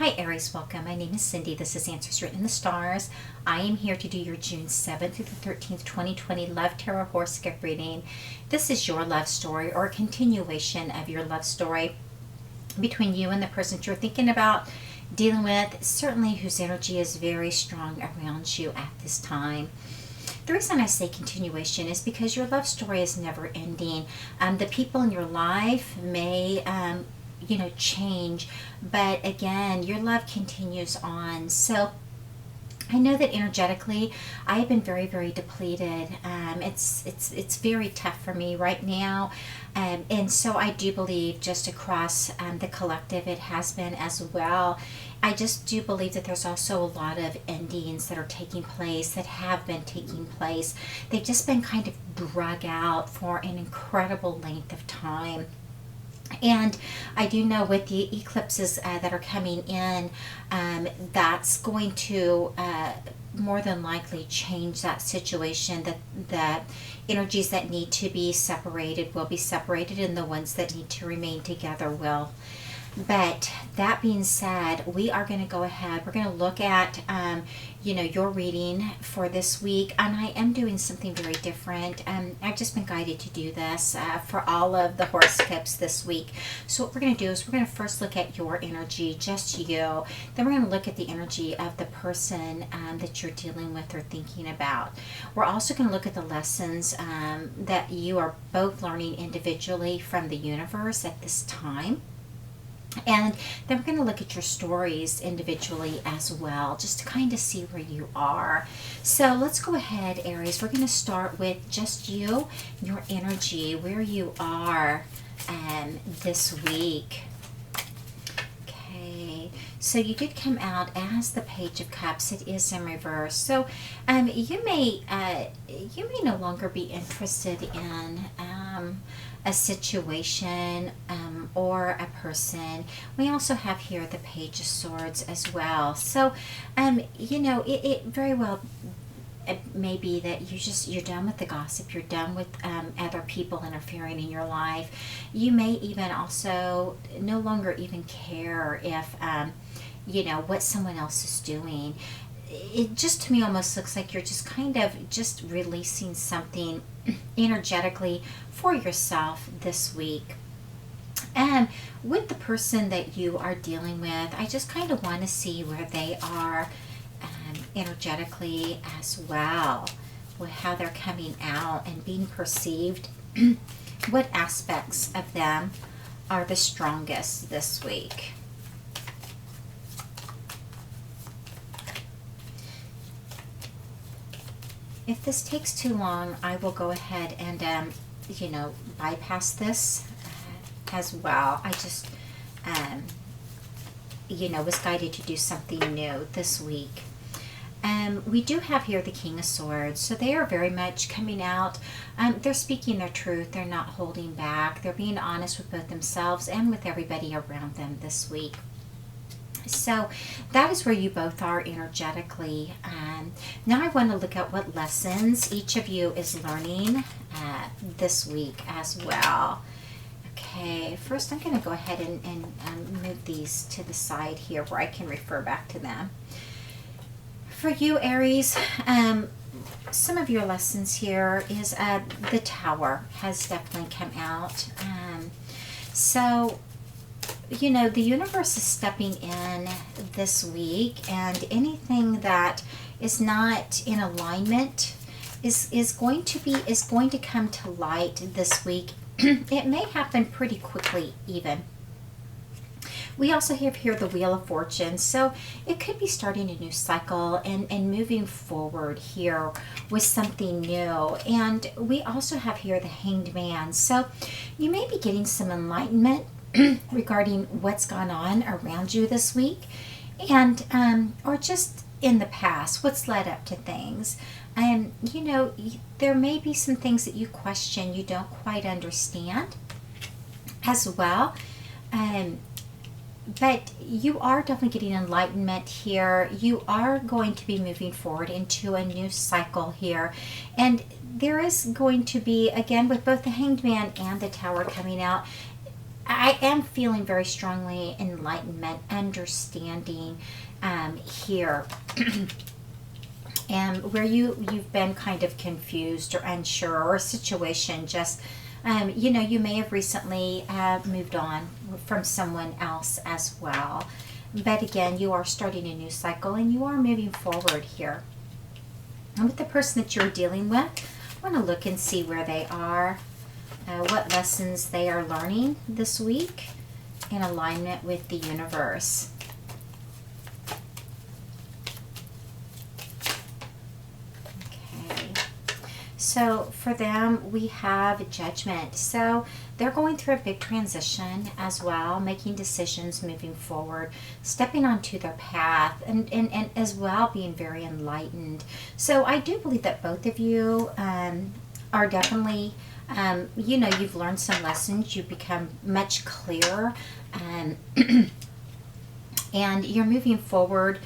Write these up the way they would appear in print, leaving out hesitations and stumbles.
Hi Aries, welcome. My name is Cindy. This is Answers Written in the Stars. I am here to do your June 7th through the 13th, 2020 Love Tarot Horoscope reading. This is your love story or a continuation of your love story between you and the person that you're thinking about dealing with, certainly whose energy is very strong around you at this time. The reason I say continuation is because your love story is never ending. The people in your life may change, but again, your love continues on. So I know that energetically I have been very, very depleted. It's very tough for me right now, and so I do believe just across the collective it has been as well. I just do believe that there's also a lot of endings that are taking place, that have been taking place. They've just been kind of drug out for an incredible length of time. And I do know with the eclipses that are coming in, that's going to more than likely change that situation. That the energies that need to be separated will be separated, and the ones that need to remain together will. But that being said, we are going to go ahead. We're going to look at, your reading for this week. And I am doing something very different. I've just been guided to do this for all of the horoscopes this week. So what we're going to do is we're going to first look at your energy, just you. Then we're going to look at the energy of the person that you're dealing with or thinking about. We're also going to look at the lessons that you are both learning individually from the universe at this time. And then we're going to look at your stories individually as well, just to kind of see where you are. So let's go ahead, Aries. We're going to start with just you, your energy, where you are this week. Okay, so you did come out as the Page of Cups. It is in reverse. So you may no longer be interested in a situation or a person. We also have here the Page of Swords as well. So it very well it may be that you're done with the gossip, you're done with other people interfering in your life. You may even also no longer even care if what someone else is doing. It just to me almost looks like you're just kind of just releasing something energetically for yourself this week. And with the person that you are dealing with, I just kind of want to see where they are energetically as well, with how they're coming out and being perceived. What aspects of them are the strongest this week? If this takes too long, I will go ahead and, bypass this as well. I just, was guided to do something new this week. We do have here the King of Swords, so they are very much coming out. They're speaking their truth. They're not holding back. They're being honest with both themselves and with everybody around them this week. So that is where you both are energetically. Now I want to look at what lessons each of you is learning this week as well. Okay, first I'm going to go ahead and move these to the side here where I can refer back to them. For you, Aries, some of your lessons here is the Tower has definitely come out. So the universe is stepping in this week, and anything that is not in alignment is going to come to light this week. It may happen pretty quickly even. We also have here the Wheel of Fortune, so it could be starting a new cycle and moving forward here with something new. And we also have here the Hanged Man, so you may be getting some enlightenment regarding what's gone on around you this week, and or just in the past, what's led up to things. There may be some things that you question, you don't quite understand as well. But you are definitely getting enlightenment here. You are going to be moving forward into a new cycle here. And there is going to be, again, with both the Hanged Man and the Tower coming out, I am feeling very strongly enlightenment, understanding here. And where you've been kind of confused or unsure, or a situation just you may have recently moved on from someone else as well. But again, you are starting a new cycle and you are moving forward here. And with the person that you're dealing with, I want to look and see where they are, what lessons they are learning this week in alignment with the universe. So for them, we have Judgment. So they're going through a big transition as well, making decisions, moving forward, stepping onto their path, and as well being very enlightened. So I do believe that both of you are definitely, you've learned some lessons, you've become much clearer, and you're moving forward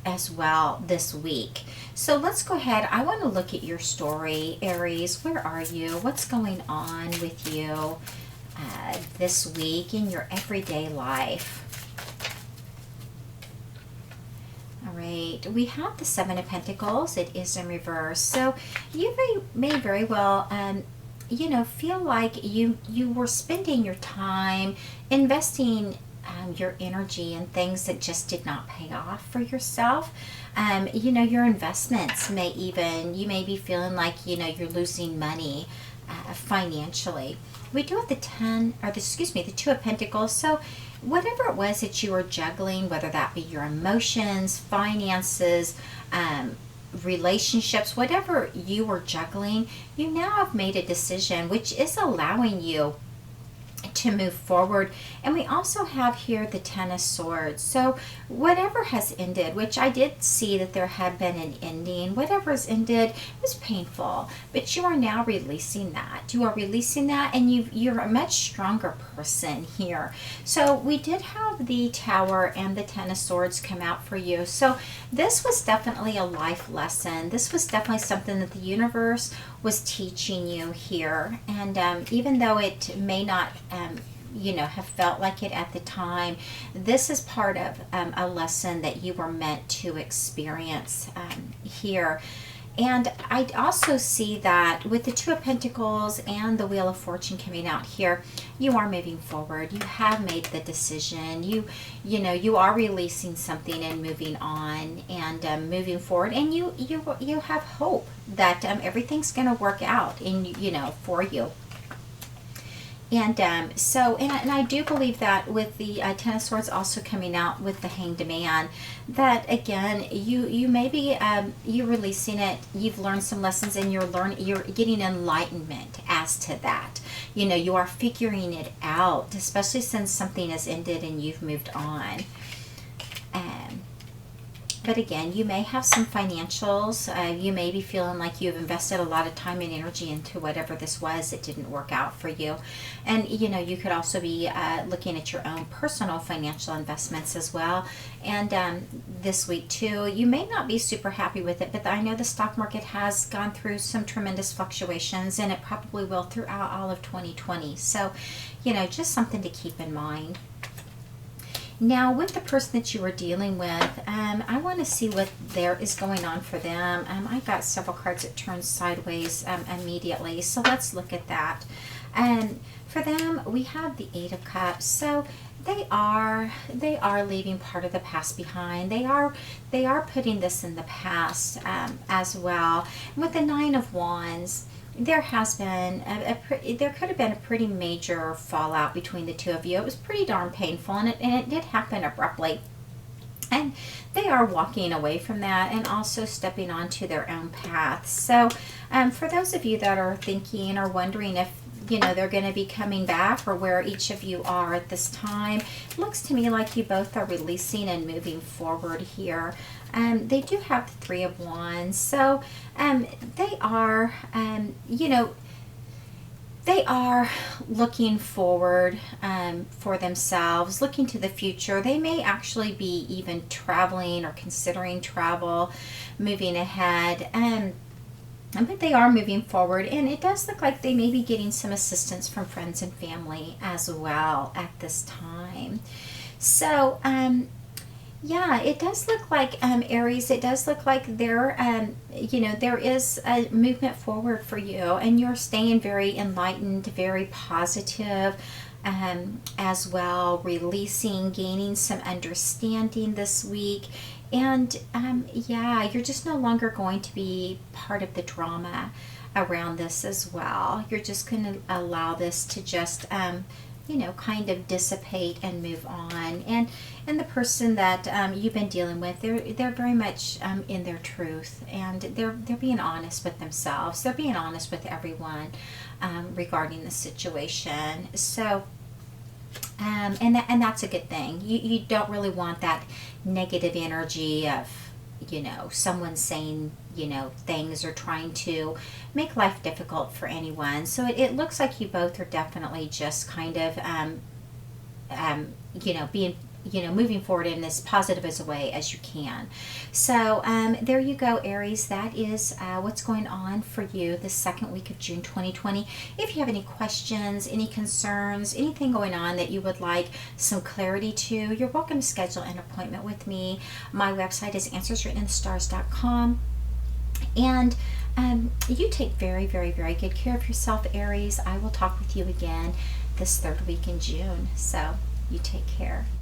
as well this week. So let's go ahead. I want to look at your story, Aries. Where are you? What's going on with you this week in your everyday life? All right. We have the Seven Pentacles. It is in reverse. So you may very well feel like you were spending your time investing your energy in things that just did not pay off for yourself. Your investments you may be feeling like, you're losing money financially. We do have the Two of Pentacles. So whatever it was that you were juggling, whether that be your emotions, finances, relationships, whatever you were juggling, you now have made a decision which is allowing you to move forward. And we also have here the Ten of Swords. So whatever has ended, which I did see that there had been an ending, whatever has ended was painful, but you are now releasing that. You are releasing that, and you're a much stronger person here. So we did have the Tower and the Ten of Swords come out for you. So this was definitely a life lesson. This was definitely something that the universe was teaching you here. And even though it may not have felt like it at the time, this is part of a lesson that you were meant to experience here. And I also see that with the Two of Pentacles and the Wheel of Fortune coming out here, you are moving forward. You have made the decision. You are releasing something and moving on and moving forward. And you have hope that everything's going to work out for you. And and I do believe that with the Ten of Swords also coming out with the Hanged Man, that again, you maybe you're releasing it. You've learned some lessons, and you're getting enlightenment as to that. You are figuring it out, especially since something has ended and you've moved on. But again, you may have some financials. You may be feeling like you've invested a lot of time and energy into whatever this was that didn't work out for you. And, you could also be looking at your own personal financial investments as well. And this week, too, you may not be super happy with it, but I know the stock market has gone through some tremendous fluctuations, and it probably will throughout all of 2020. So, just something to keep in mind. Now, with the person that you are dealing with, I want to see what there is going on for them. I got several cards that turn sideways immediately, so let's look at that. For them, we have the Eight of Cups. So they are leaving part of the past behind. They are putting this in the past as well. And with the Nine of Wands, there has been there could have been a pretty major fallout between the two of you. It was pretty darn painful, and it did happen abruptly. And they are walking away from that and also stepping onto their own path. So for those of you that are thinking or wondering if they're going to be coming back, or where each of you are at this time, it looks to me like you both are releasing and moving forward here. They do have the Three of Wands, so they are, they are looking forward for themselves, looking to the future. They may actually be even traveling or considering travel, moving ahead. but they are moving forward, and it does look like they may be getting some assistance from friends and family as well at this time. So, yeah, it does look like, Aries, it does look like there, there is a movement forward for you, and you're staying very enlightened, very positive, as well, releasing, gaining some understanding this week. And yeah, you're just no longer going to be part of the drama around this as well. You're just going to allow this to just, kind of dissipate and move on. And the person that you've been dealing with, they're very much in their truth, and they're being honest with themselves. They're being honest with everyone regarding the situation. So. And that's a good thing. You don't really want that negative energy of, someone saying, things or trying to make life difficult for anyone. So it looks like you both are definitely just kind of, being, moving forward in as positive as a way as you can. So there you go, Aries. That is what's going on for you the second week of June 2020. If you have any questions, any concerns, anything going on that you would like some clarity to, you're welcome to schedule an appointment with me. My website is answerswritteninthestars.com. And you take very, very, very good care of yourself, Aries. I will talk with you again this third week in June. So you take care.